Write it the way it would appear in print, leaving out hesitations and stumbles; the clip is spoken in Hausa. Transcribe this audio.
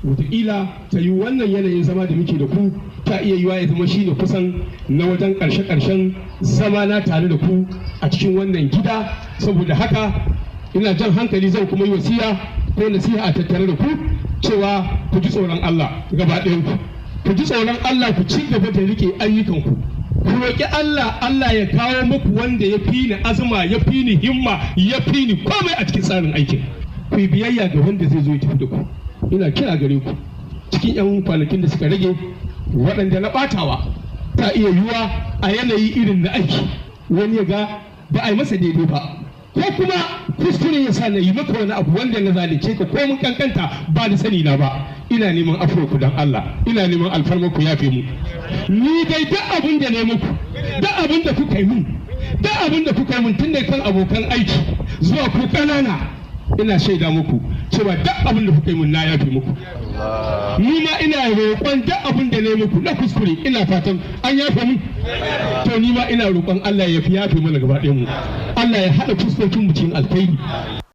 wataƙila ta yi wannan yanayin zama da muke da ku ta iya yiwa ya zama shine kusan na wajen ƙarshe-ƙarshen zama na tare da ku a cikin wannan gida. Saboda haka ina jan hankali, zan kuma yi wasiya ko nasiha a tattare da ku cewa ku ji tsoron Allah gaba ɗayan ku ji tsoron Allah, ku ci gaba da rike ayyukanku, ku roƙi Allah ya kawo muku wanda ya fi ni azuma, ya fi ni himma, ya fi ni komai a cikin tsarin aikin. Ku yi biyayya ga wanda zai zo ya tafi da ku. Ina kira gare ku cikin 'yan kwanakin da suka rage waɗanda na ɓatawa, ta iya yiwuwa a yanayi irin na aiki wani ya ga ba a yi masa daidai ba, ko kuma kuskure ya sa na yi maka wani abu wanda na zalunce ka ko mun kankanta ba da sani na ba. Ina neman afuwa ku dan Allah, ina neman alfarma ku yafe mu. Ni dai duk abin da ne muku, duk abin da kuka yi mun, duk abin da kuka yi mun tun da kan abokan aiki zuwa ku ƙanana, ina shaida muku cewa duk abin da kuka yi mun na yafe muku. Ni ma ina roƙon duk abin da ne muku na kuskure, ina fatan an yafe mu. To ni ma ina roƙon Allah ya yafe mana gaba ɗayan mu. Allah ya haɗa fuskokin mu cikin alkhairi.